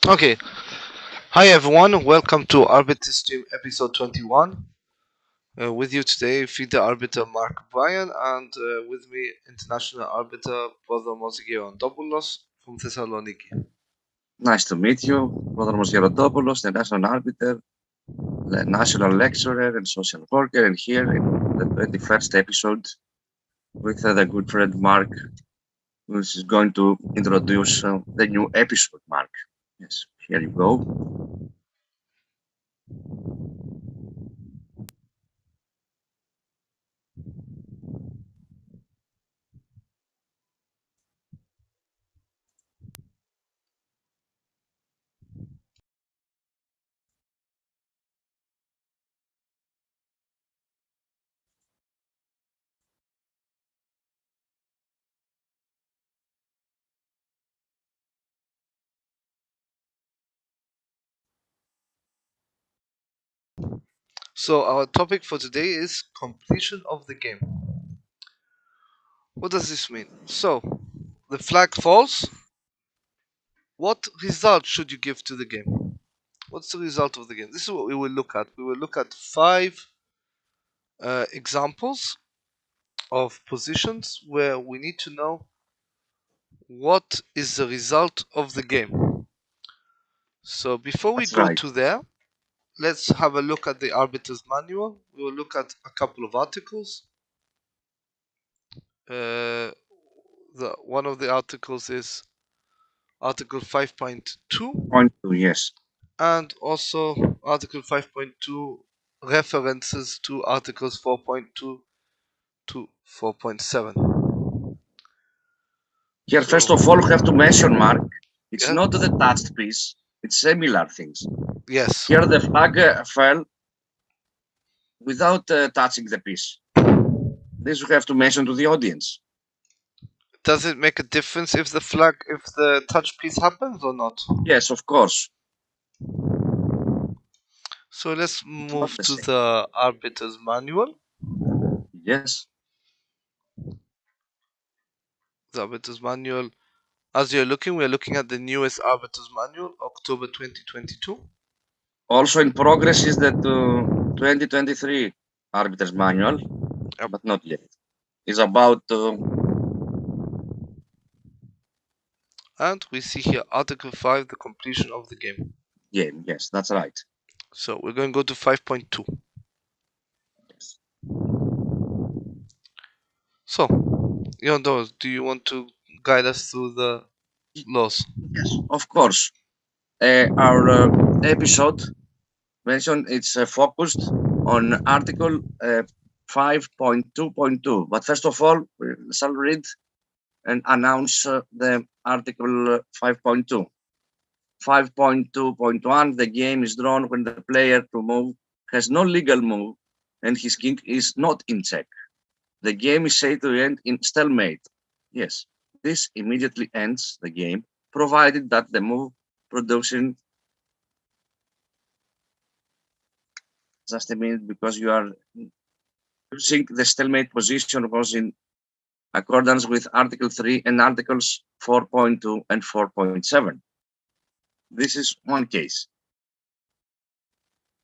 Okay. Hi everyone, welcome to Arbiters-Stream-Episode-21. With you today, Fide Arbiter Mark Bryan, and with me, International Arbiter Brother Mozigio from Thessaloniki. Nice to meet you, Brother Mosgerodopoulos, the National Arbiter, the National Lecturer and Social Worker, and here in the 21st episode with the good friend Mark, who is going to introduce the new episode, Mark. Yes, here you go. So, our topic for today is completion of the game. What does this mean? So, the flag falls. What result should you give to the game? What's the result of the game? This is what we will look at. We will look at 5 examples of positions where we need to know what is the result of the game. So before we That's go right. to there, let's have a look at the Arbiter's Manual. We will look at a couple of articles. One of the articles is Article 5.2, Point two, yes. and also Article 5.2 references to Articles 4.2 to 4.7. Here, So, first of all, we have to mention, Mark, it's yeah, not the touched piece, it's similar things. yes. Here, the flag fell without touching the piece. This we have to mention to the audience. Does it make a difference if the touch piece happens or not? Yes, of course. So let's It's not move the to same. the Arbiter's Manual. Yes. The Arbiter's Manual. As you're looking, we're looking at the newest Arbiter's Manual, October 2022. Also in progress is the 2023 Arbiters Manual, Yep. but not yet. It's about And we see here Article 5, the completion of the game. game. Yes, that's right. So we're going to go to 5.2. Yes. So, Yondos, do you want to guide us through the laws? Yes, of course. Our episode mentioned it's focused on Article 5.2.2. But first of all, we shall read and announce the Article 5.2. 5.2.1, the game is drawn when the player to move has no legal move and his king is not in check. The game is said to end in stalemate. Yes, this immediately ends the game, provided that the move producing. Just a minute, because you are using the stalemate position was in accordance with Article 3 and Articles 4.2 and 4.7. This is one case.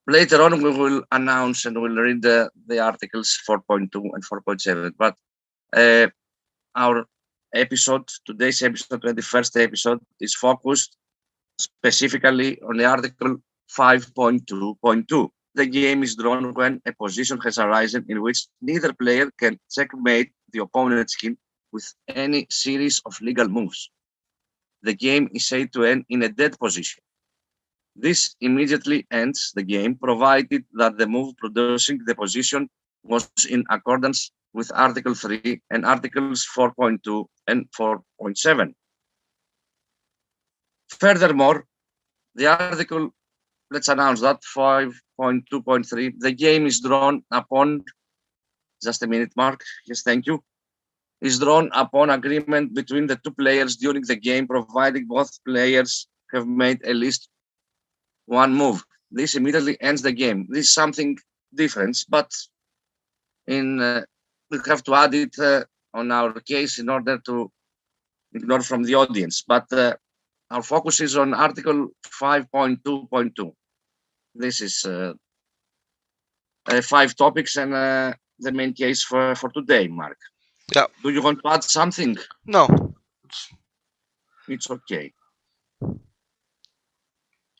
Later on, we will announce and we'll read the articles 4.2 and 4.7. But our episode, today's episode, 21st episode, is focused specifically on the article 5.2.2. The game is drawn when a position has arisen in which neither player can checkmate the opponent's king with any series of legal moves. The game is said to end in a dead position. This immediately ends the game, provided that the move producing the position was in accordance with Article 3 and Articles 4.2 and 4.7. Furthermore, the article, let's announce that 5.2.3, the game is drawn upon, just a minute, Mark, yes, thank you, is drawn upon agreement between the two players during the game, providing both players have made at least one move. This immediately ends the game. This is something different, but we have to add it on our case in order to ignore from the audience. But our focus is on Article 5.2.2. This is 5 topics and the main case for today, Mark. Yeah. Do you want to add something? No. It's okay.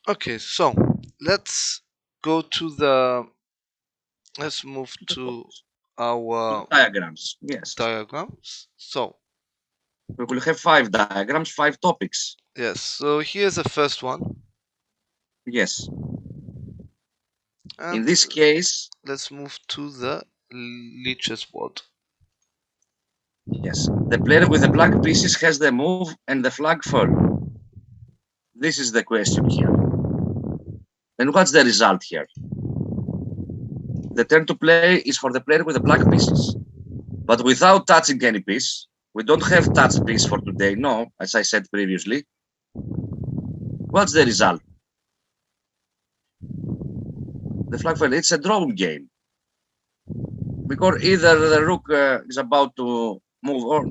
Okay, so let's go to the. Let's move to our diagrams. Yes. diagrams. So we will have 5 diagrams, 5 topics. yes. So here's the first one. Yes. And in this case, let's move to the leeches board. Yes. The player with the black pieces has the move and the flag fall. This is the question here. And what's the result here? The turn to play is for the player with the black pieces. But without touching any piece, we don't have touch piece for today, no, as I said previously. What's the result? The flag fall, it's a drawn game. Because either the rook is about to move or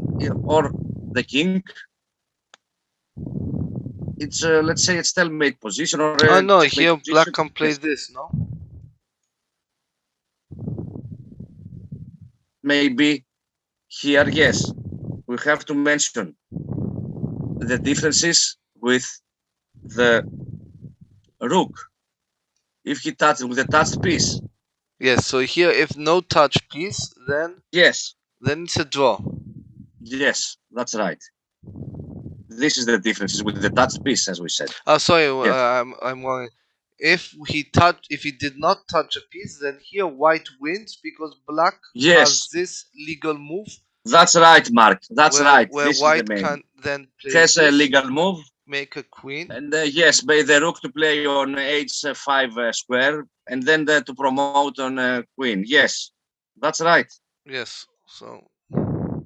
the king. It's let's say it's stalemate position or no, here position. Black can play this, no? Maybe here, yes. We have to mention the differences with the rook. If he touches with a touched piece. Yes, so here if no touch piece, then yes. Then it's a draw. Yes, that's right. This is the differences with the touch piece, as we said. Oh, sorry, yes. I'm worried. If he did not touch a piece, then here white wins because black has this legal move. That's right, Mark. That's right. Where this white can then play has a legal move, make a queen, and yes, by the rook to play on h5 square, and then to promote on queen. Yes, that's right. Yes. So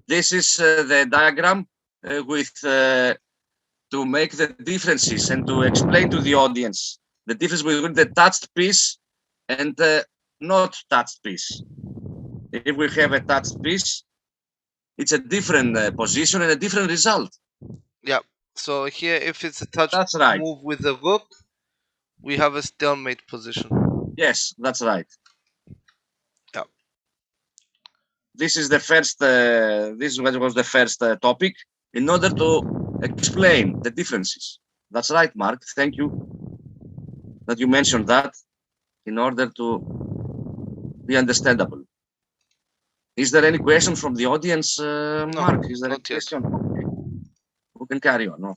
this is the diagram with to make the differences and to explain to the audience the difference between the touched piece and not touched piece. If we have a touched piece, it's a different position and a different result. Yeah. So here, if it's a touch move with the rook, we have a stalemate position. Yes, that's right. Yeah. This is the first. This was the first topic in order to explain the differences. That's right, Mark. Thank you that you mentioned that in order to be understandable. Is there any question from the audience, Mark? Is there any question? Okay. We can carry on. No.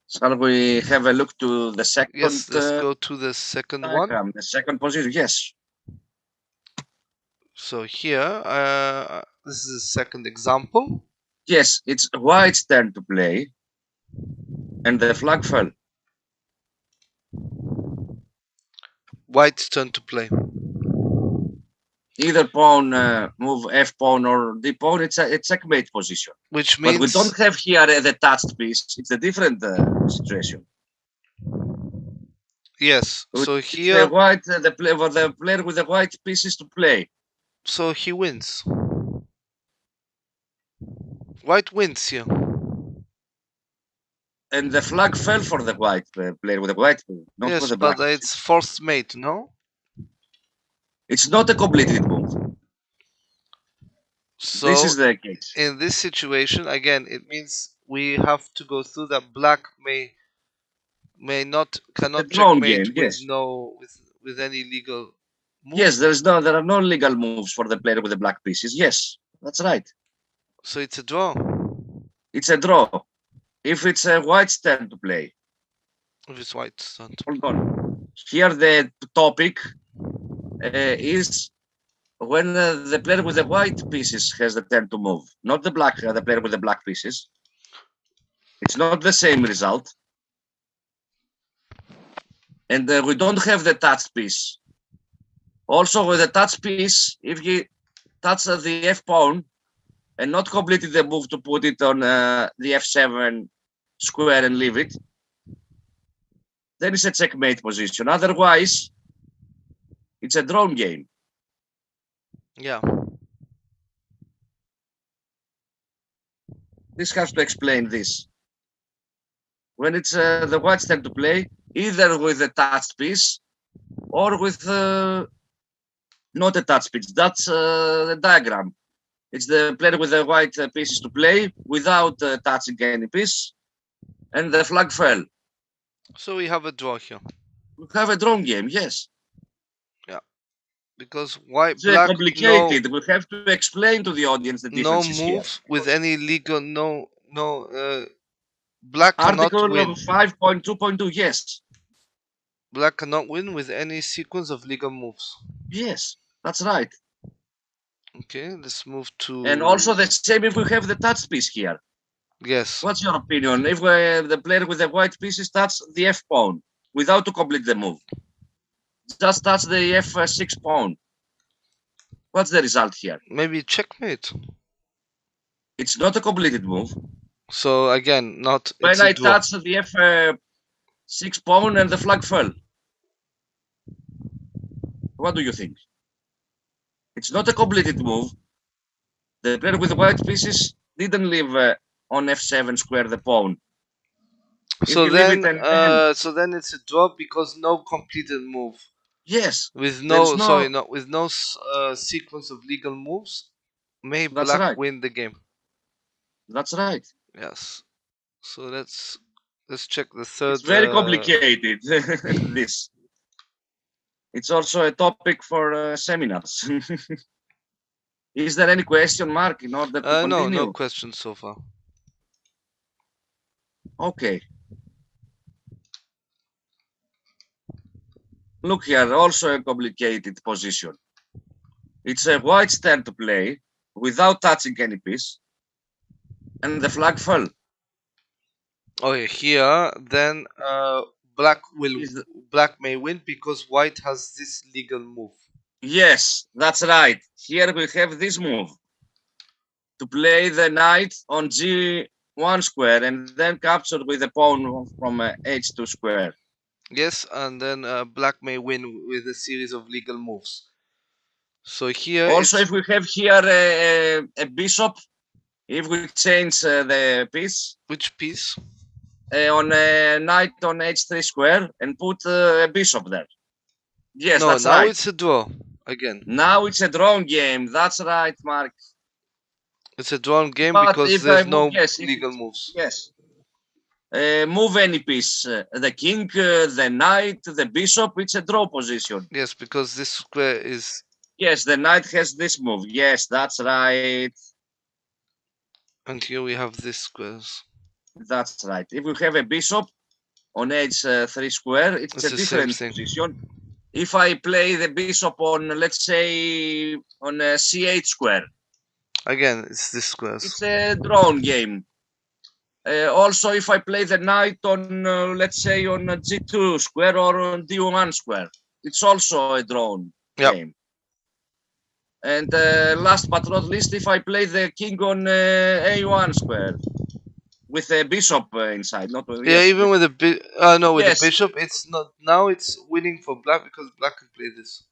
Shall we have a look to the second? Yes, let's go to the second diagram, one. The second position, yes. So here, this is the second example. Yes, it's white's turn to play, and the flag fell. White's turn to play. Either pawn move f pawn or d pawn. It's a checkmate position. Which means but we don't have here the touched piece. It's a different situation. Yes. So here the white the player with the white pieces to play. So he wins. White wins here. And the flag fell for the white player with the white. Not yes, for the black. But it's forced mate, no? It's not a completed move. So this is the case. In this situation, again, it means we have to go through that black cannot checkmate with any legal move. Yes, there are no legal moves for the player with the black pieces. Yes, that's right. So it's a draw. It's a draw. If it's a white's turn to play. If it's white's turn to play. Hold on. Here the topic is when the player with the white pieces has the turn to move, not the player with the black pieces. It's not the same result. And we don't have the touched piece. Also, with the touch piece, if he touches the f pawn and not completed the move to put it on the f7 square and leave it, then it's a checkmate position. Otherwise, it's a drawn game. Yeah. This has to explain this. When it's the white's turn to play, either with a touched piece or with not a touched piece. That's the diagram. It's the player with the white pieces to play without touching any piece, and the flag fell. So we have a draw here. We have a drawn game, yes. Yeah, because white, It's black, complicated. We have to explain to the audience the no differences moves here. with any legal black cannot Article win. 5.2.2, yes. Black cannot win with any sequence of legal moves. Yes, that's right. Okay, let's move to. And also the same if we have the touch piece here. Yes. What's your opinion? If the player with the white pieces touch the F pawn without to complete the move, just touch the F6 pawn. What's the result here? Maybe checkmate. It's not a completed move. So again, not. When I touch the F6 pawn and the flag fell. What do you think? It's not a completed move. The player with the white pieces didn't leave on F7 square the pawn. So then, so then it's a draw because no completed move. Yes. With no, sorry, not with no sequence of legal moves, may black win the game. That's right. Yes. So let's check the third. It's very complicated. This. It's also a topic for seminars. Is there any question, Mark, in order to continue? No questions so far. Okay. Look here, also a complicated position. It's a white's turn to play without touching any piece, and the flag fell. Okay, here then black may win because white has this legal move. Yes, that's right. Here we have this move to play the knight on G1 square and then capture with the pawn from H2 square. Yes, and then black may win with a series of legal moves. So here also, if we have here a bishop, if we change the piece. Which piece? On a knight on H3 square and put a bishop there. Yes, no, that's now right. It's a draw again. Now it's a drawn game. That's right, Mark. It's a drawn game because there's no legal moves. Yes. Move any piece, the king, the knight, the bishop, it's a draw position. Yes, because this square is... Yes, the knight has this move. Yes, that's right. And here we have this squares. That's right. If we have a bishop on H3 square, it's a different position. If I play the bishop on, let's say, on C8 square. Again, it's this squares. It's a drawn game. Also, if I play the knight on, let's say, on G2 square or on D1 square, it's also a drawn game. And last but not least, if I play the king on A1 square with a bishop inside, not with, even with a the bishop, it's not. Now it's winning for black because black can play this.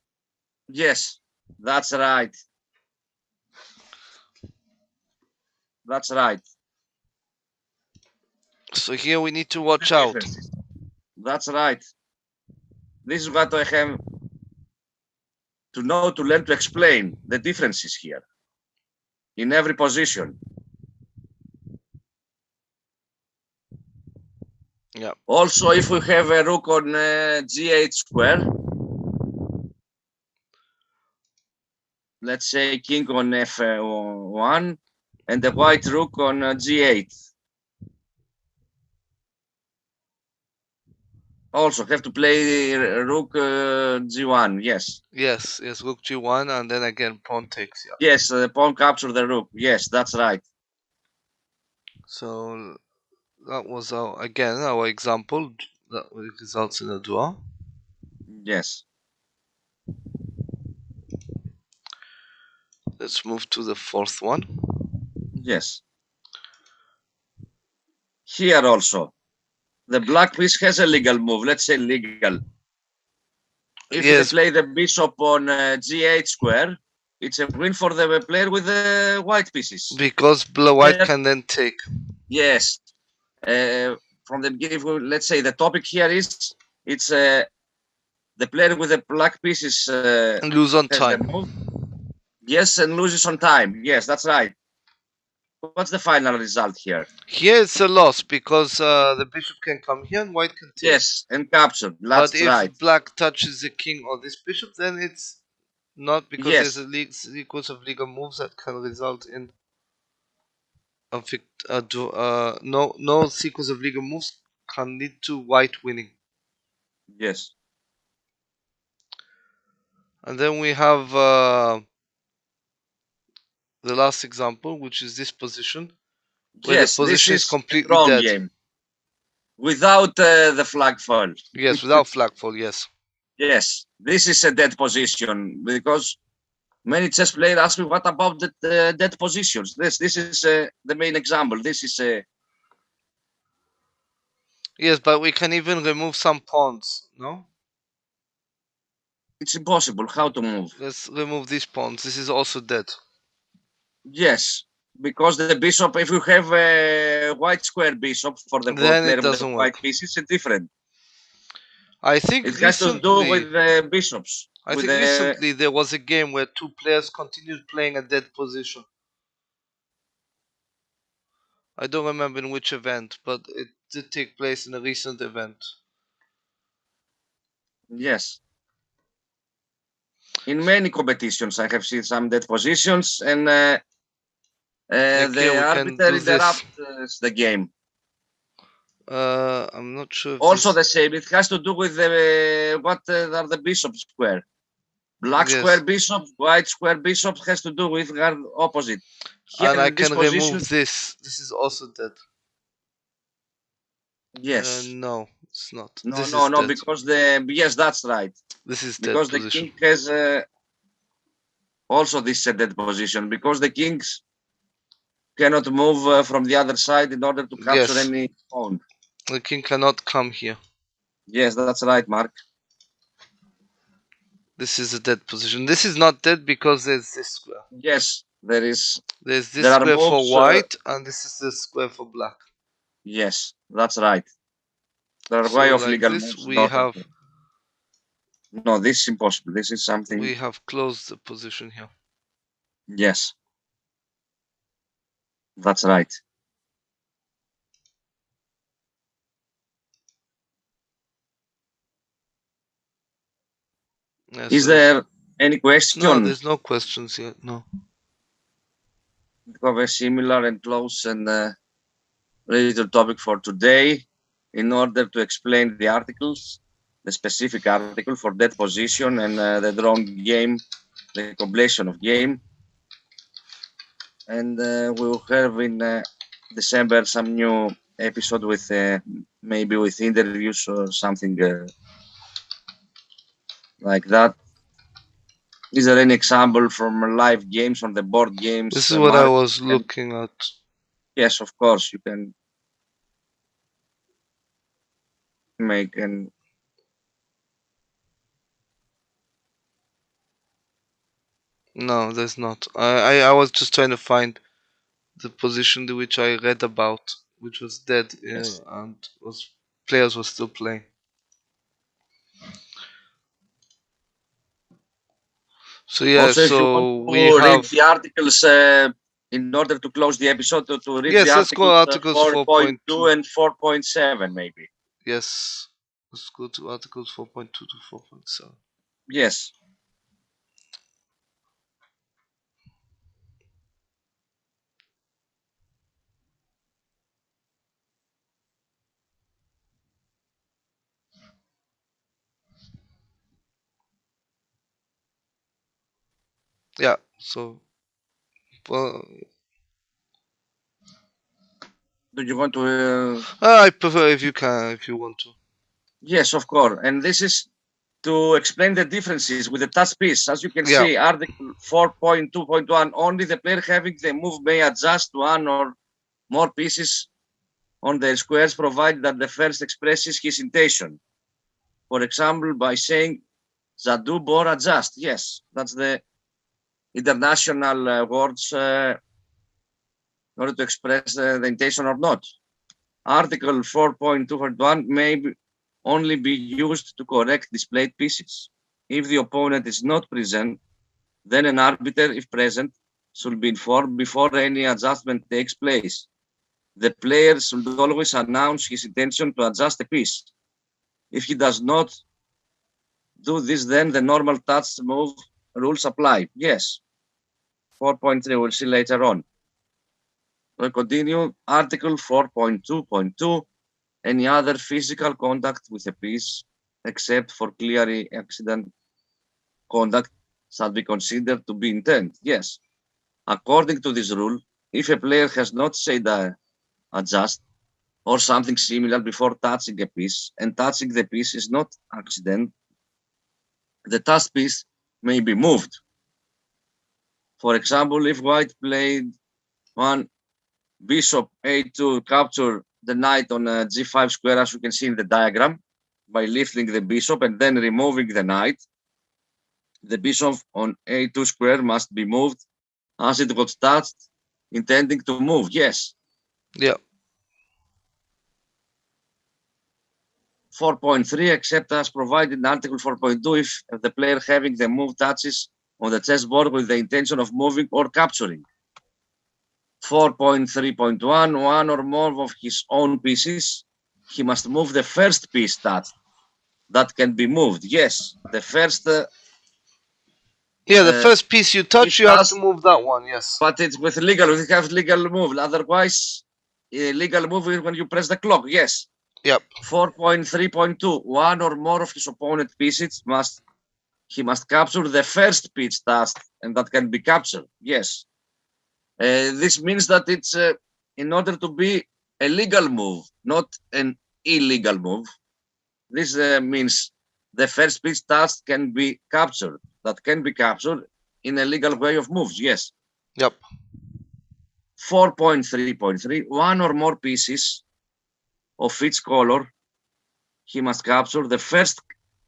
Yes, that's right. That's right. So here we need to watch out. That's right. This is what I have to know, to learn to explain the differences here in every position. Yeah. Also, if we have a rook on G8 square, let's say king on F1 and the white rook on G8. Also have to play rook G1, yes. Yes, rook G1 and then again pawn takes. Yeah. Yes, the pawn capture the rook. Yes, that's right. So that was our example that results in a draw. Yes. Let's move to the fourth one. Yes. Here also, the black piece has a legal move. Let's say legal. If they play the bishop on G8 square, it's a win for the player with the white pieces. Because white can then take. Yes. From the beginning, let's say the topic here is it's the player with the black pieces And lose on time. Yes, and loses on time. Yes, that's right. What's the final result here? Here it's a loss because the bishop can come here and white can take. Yes, and capture. That's but if right. black touches the king or this bishop, then it's not, because Yes. there's a sequence of legal moves that can result in no sequence of legal moves can lead to white winning. Yes. And then we have the last example, which is this position, where Yes, the position this is completely wrong dead. Game. Without the flag fall. Yes, without flag fall, yes. Yes, this is a dead position, because many chess players ask me, what about the dead positions? This is the main example. This is a... Yes, but we can even remove some pawns, no? It's impossible. How to move? Let's remove these pawns. This is also dead. Yes, because the bishop, if you have a white square bishop for the then player it with the doesn't white work. piece, it's different. I think it has to do with the bishops. I think recently there was a game where two players continued playing a dead position. I don't remember in which event, but it did take place in a recent event. Yes. In many competitions, I have seen some dead positions, and the arbiter interrupts the game. I'm not sure. Also the same. It has to do with what are the bishop square. Black square bishop, white square bishop has to do with guard opposite. Here, and I can remove this. This is also dead. Yes. No, it's not. No, because yes, that's right. This is because dead the position. king has also this is a dead position, because the kings cannot move from the other side in order to capture any pawn. The king cannot come here. Yes, that's right, Mark. This is a dead position. This is not dead because there's this square. Yes, there's this square moves, for white, and this is the square for black. Yes, that's right. There are way of legal moves. We have. No, this is impossible. This is something. We have closed the position here. Yes, that's right. Is there any question? No, there's no questions yet. No. We have a similar and close and related topic for today. In order to explain the articles, the specific article for dead position and the drawn game, the completion of game. And we will have in December some new episode with maybe with interviews or something like that. Is there any example from live games on the board games? This is what I was looking at. Yes, of course, you can make an... No, there's not. I was just trying to find the position which I read about, which was dead, and players were still playing. So yeah, also, so we have read the articles in order to close the episode to read the articles 4.2 and 4.7 maybe. Yes, let's go to articles 4.2 to 4.7. Yes. Yeah, so well, do you want to I prefer if you want to. Yes, of course. And this is to explain the differences with the touch piece. As you can see, article 4.2.1, only the player having the move may adjust one or more pieces on the squares, provided that the first expresses his intention. For example, by saying Zadu bor adjust. Yes, that's the international words in order to express the intention or not. Article 4.2.1 may only be used to correct displayed pieces. If the opponent is not present, then an arbiter, if present, should be informed before any adjustment takes place. The player should always announce his intention to adjust a piece. If he does not do this, then the normal touch move rules apply. Yes. 4.3, we'll see later on. We'll continue. Article 4.2.2, any other physical contact with a piece, except for clearly accident contact, shall be considered to be intent. Yes. According to this rule, if a player has not said adjust or something similar before touching a piece, and touching the piece is not accident, the touched piece may be moved. For example, if white played one bishop a2 capture the knight on a g5 square, as you can see in the diagram, by lifting the bishop and then removing the knight, the bishop on a2 square must be moved as it was touched, intending to move. Yes. Yeah. 4.3, except as provided in Article 4.2, if the player having the move touches on the chessboard with the intention of moving or capturing. 4.3.1, one or more of his own pieces, he must move the first piece touched that can be moved. Yes, the first. The first piece you touch, you have to move that one. Yes. But it's with legal. We have legal move. Otherwise, legal move is when you press the clock. Yes. Yep. 4.3.2, one or more of his opponent pieces must capture the first piece touched, and that can be captured. Yes. This means that it's in order to be a legal move, not an illegal move. This means the first piece touched can be captured. That can be captured in a legal way of moves. Yes. Yep. 4.3.3, one or more pieces of each color, he must capture the first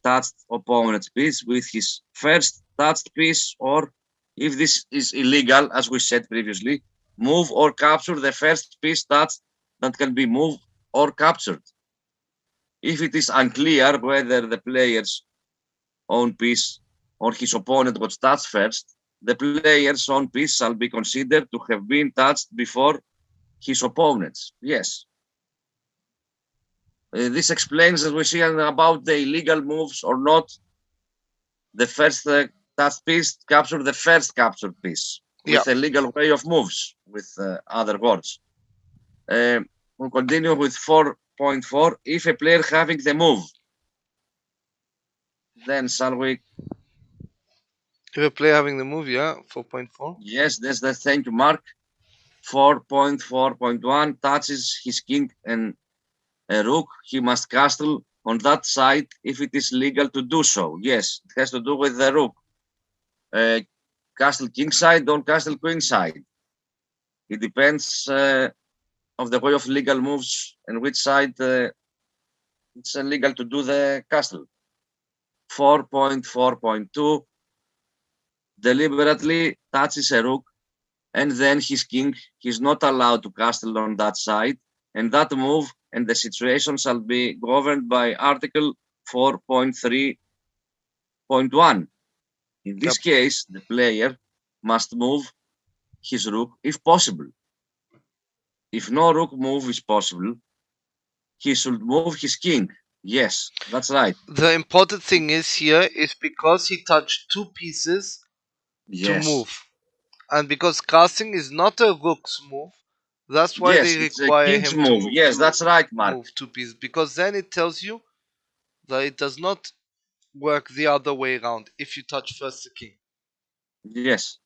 touched opponent's piece with his first touched piece, or if this is illegal, as we said previously, move or capture the first piece touched that can be moved or captured. If it is unclear whether the player's own piece or his opponent was touched first, the player's own piece shall be considered to have been touched before his opponent's. Yes. This explains, as we see, about the illegal moves or not. The first touched piece capture the first captured piece with a legal way of moves, with other words. We'll continue with 4.4. If a player having the move, then shall we? If a player having the move, 4.4. Yes, that's the thank you, Mark. 4.4.1 touches his king and a rook, he must castle on that side if it is legal to do so. Yes, it has to do with the rook. Castle king side, don't castle queen side. It depends of the way of legal moves and which side it's illegal to do the castle. 4.4.2, deliberately touches a rook and then his king, he's not allowed to castle on that side, and that move and the situation shall be governed by Article 4.3.1. In this case, the player must move his rook if possible. If no rook move is possible, he should move his king. Yes, that's right. The important thing is because he touched two pieces to move. And because casting is not a rook's move, that's why they require him to move. Yes, that's right, Mark. Move two pieces, because then it tells you that it does not work the other way around if you touch first the king. Yes.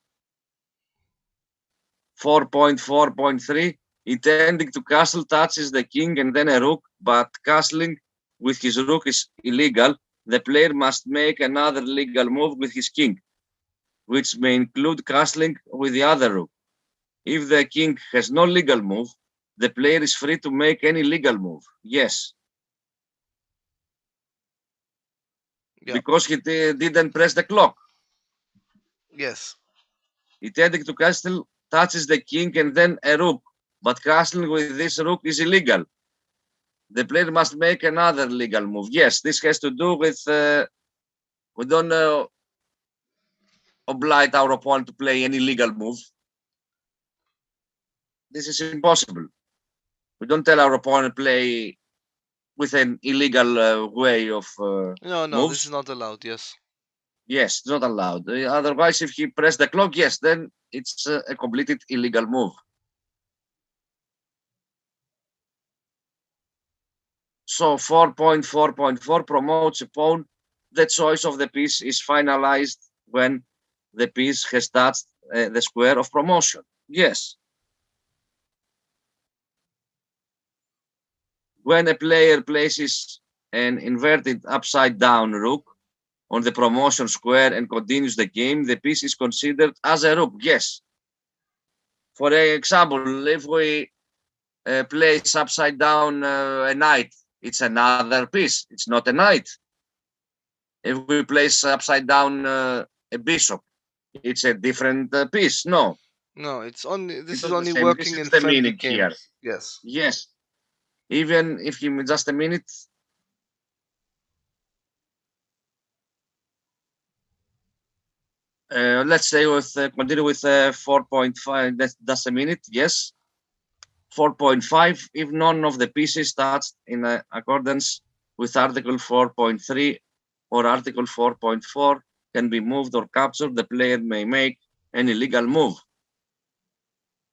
4.4.3, intending to castle touches the king and then a rook, but castling with his rook is illegal. The player must make another legal move with his king, which may include castling with the other rook. If the king has no legal move, the player is free to make any legal move. Yes. Because he didn't press the clock. Yes. Intending to castle touches the king and then a rook, but castling with this rook is illegal. The player must make another legal move. Yes, this has to do with we don't oblige our opponent to play any legal move. This is impossible. We don't tell our opponent play with an illegal way of No, moves. this is not allowed. Yes. Yes, it's not allowed. Otherwise, if he press the clock, yes, then it's a completed illegal move. So 4.4.4 promotes a pawn. The choice of the piece is finalized when the piece has touched the square of promotion. Yes. When a player places an inverted upside down rook on the promotion square and continues the game, the piece is considered as a rook. Yes. For example, if we place upside down a knight, it's another piece. It's not a knight. If we place upside down a bishop, it's a different piece. No. No, it's only this It's is not the only same. working This in is the friendly meaning here. games. Yes. Yes. Even if you just a minute. Let's say with continue with 4.5. That's a minute. Yes. 4.5. If none of the pieces touched in accordance with Article 4.3 or Article 4.4 can be moved or captured, the player may make an illegal move.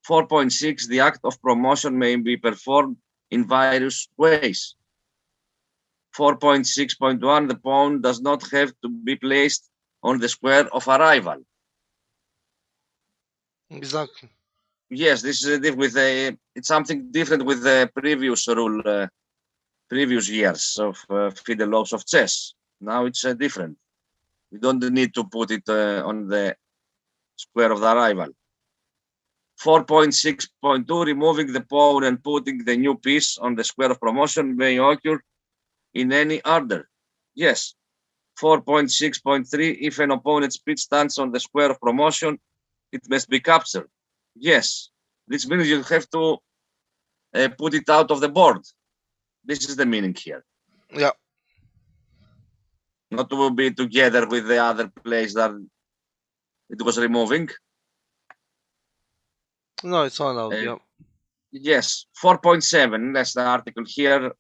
4.6. The act of promotion may be performed in various ways. 4.6.1. The pawn does not have to be placed on the square of arrival. Exactly. Yes, this is with it's something different with the previous rule, previous years of FIDE laws of chess. Now it's different. We don't need to put it on the square of the arrival. 4.6.2. Removing the pawn and putting the new piece on the square of promotion may occur in any order. Yes. 4.6.3. If an opponent's piece stands on the square of promotion, it must be captured. Yes. This means you have to put it out of the board. This is the meaning here. Yeah. Not to be together with the other place that it was removing. No, it's not allowed. Yeah. Yes. 4.7. That's the article here.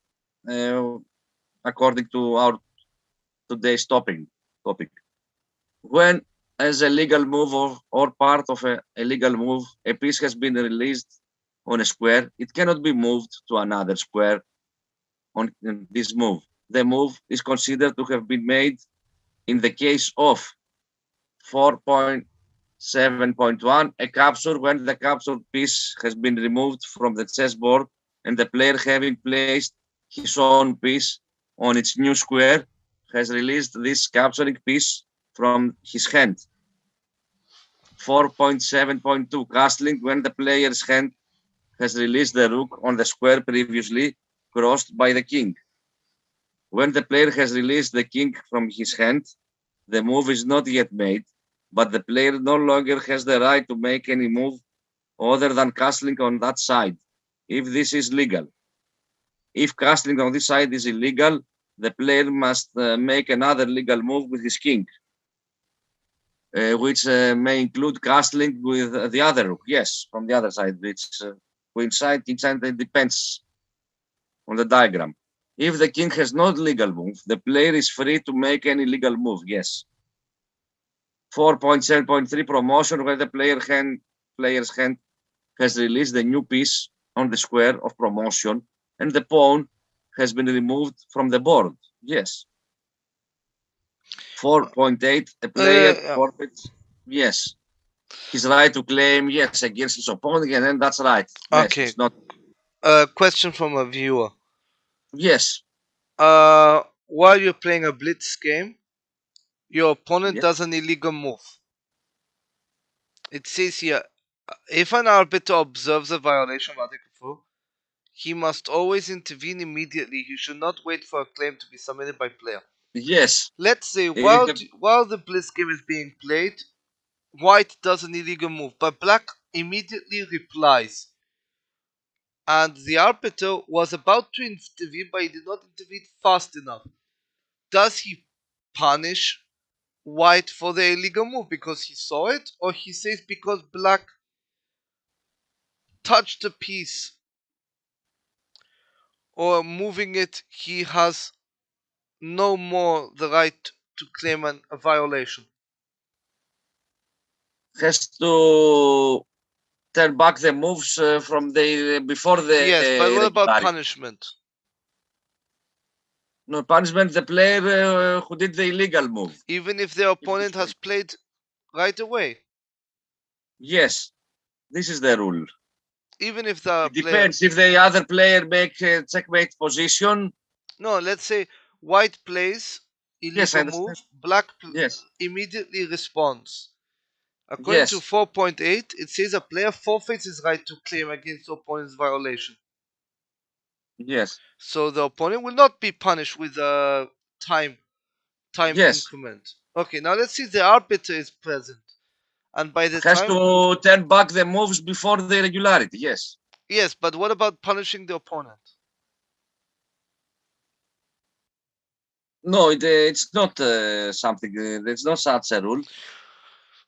According to our today's topic. When as a legal move or part of a legal move, a piece has been released on a square, it cannot be moved to another square on this move. The move is considered to have been made in the case of 4.7.1, a capture when the captured piece has been removed from the chessboard and the player, having placed his own piece on its new square, has released this capturing piece from his hand. 4.7.2, castling when the player's hand has released the rook on the square previously crossed by the king. When the player has released the king from his hand, the move is not yet made, but the player no longer has the right to make any move other than castling on that side, if this is legal. If castling on this side is illegal, the player must make another legal move with his king, which may include castling with the other rook. Yes, from the other side, it's queen side, king side, it depends on the diagram. If the king has no legal move, the player is free to make any legal move. Yes. 4.7.3 promotion where the player's hand has released the new piece on the square of promotion and the pawn has been removed from the board. Yes. 4.8, a player forfeits, yes, his right to claim, yes, against his opponent, and then that's right. Yes, Okay. it's not. Question from a viewer. Yes. While you're playing a blitz game, your opponent does an illegal move. It says here, if an arbiter observes a violation of Article 4, he must always intervene immediately. He should not wait for a claim to be submitted by player. Yes. Let's say while the blitz game is being played, white does an illegal move, but black immediately replies. And the arbiter was about to intervene, but he did not intervene fast enough. Does he punish white for the illegal move because he saw it, or he says because black touched the piece or moving it, he has no more the right to claim a violation? Has to turn back the moves from the before the Yes, but what about irregularity. punishment? No punishment. The player who did the illegal move. Even if their opponent has played right away. Yes, this is the rule. Even if the It depends if the other player make a checkmate position. No, let's say white plays illegal move, black immediately responds. According to 4.8, it says a player forfeits his right to claim against the opponent's violation. Yes. So the opponent will not be punished with a time increment. Okay, now let's see the arbiter is present. And by the has time to turn back the moves before the irregularity, yes. Yes, but what about punishing the opponent? No, it's not something, there's no such a rule.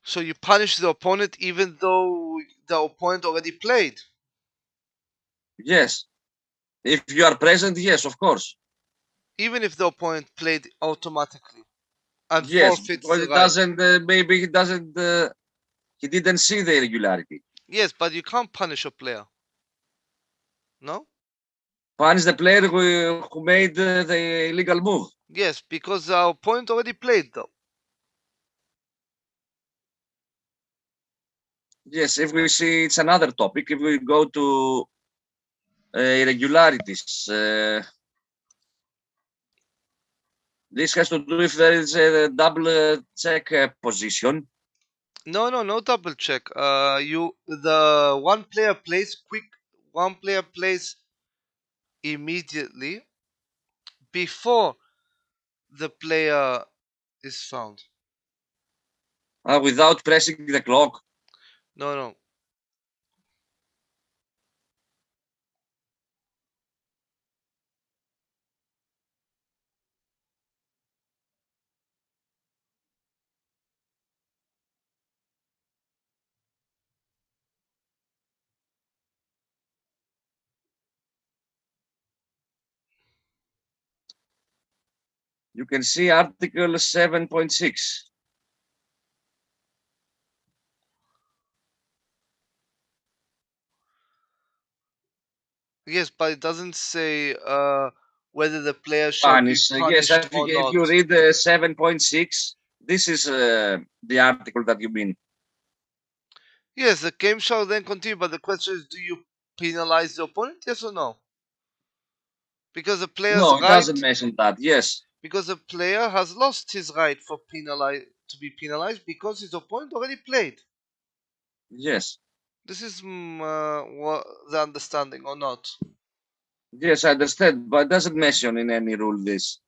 So you punish the opponent even though the opponent already played? Yes. If you are present, yes, of course. Even if the opponent played automatically and yes, forfeits because the it right. doesn't, maybe he doesn't, he didn't see the irregularity. Yes, but you can't punish a player. No? Punish the player who made the illegal move. Yes, because the opponent already played though. Yes, if we see, it's another topic. If we go to irregularities, this has to do if there is a double check position. No double check. The one player plays quick, one player plays immediately before the player is found. Without pressing the clock. No. You can see Article 7.6. Yes, but it doesn't say whether the player shall Punish. be punished Yes, or if not. you read 7.6, this is the article that you mean. Yes, the game shall then continue, but the question is, do you penalize the opponent? Yes or no? Because the player's No, it right. doesn't mention that. Yes. Because the player has lost his right for to be penalized because his opponent already played. Yes. This is what the understanding or not? Yes, I understand, but it doesn't mention in any rule this.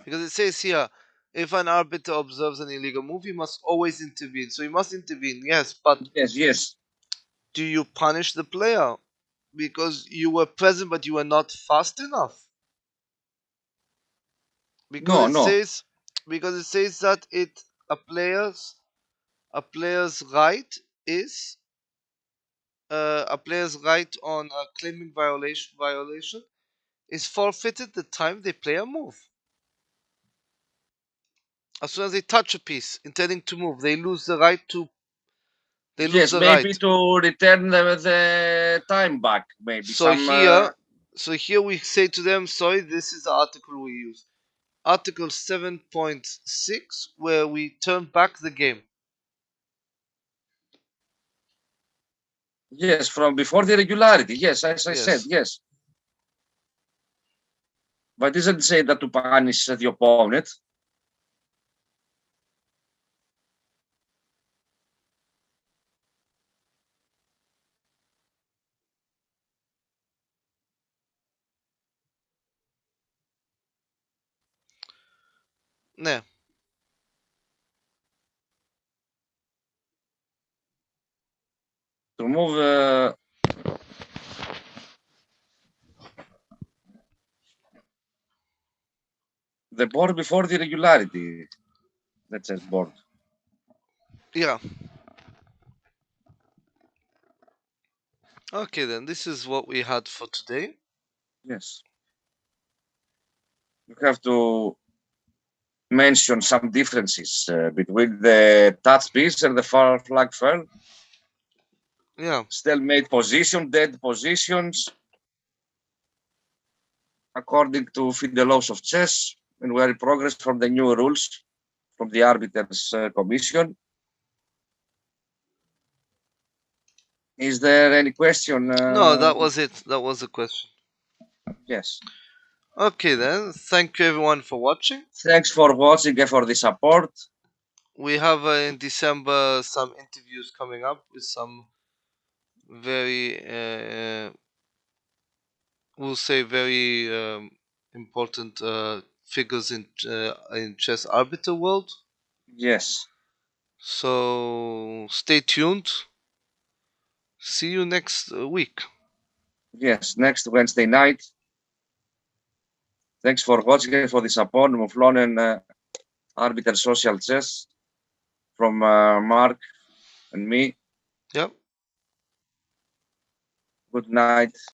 Because it says here, if an arbiter observes an illegal move, he must always intervene. So he must intervene, yes, but Yes. do you punish the player because you were present but you were not fast enough? Because it says that a player's right is a player's right on a claiming violation is forfeited the time they play a move. As soon as they touch a piece intending to move, they lose the right to. They lose the maybe right to return the time back. Maybe So here we say to them, sorry, this is the article we use. Article 7.6, where we turn back the game. Yes, from before the irregularity. Yes, as I said, yes. But it doesn't say that to punish the opponent. Ναι. To move the board before the regularity, the chess board. Yeah. Okay, then this is what we had for today. Yes. You have to mention some differences between the touch piece and the flag fell. Yeah. Stalemate position, dead positions, according to Fide laws of chess, and we are in progress from the new rules from the Arbiters Commission. Is there any question? No, that was it. That was the question. Yes. Okay, then. Thank you everyone for watching. Thanks for watching and for the support. We have in December some interviews coming up with some very, we'll say, very important figures in chess arbiter world. Yes. So stay tuned. See you next week. Yes, next Wednesday night. Thanks for watching and for the support. Muflon and Arbiter Social Chess from Mark and me. Yep. Good night.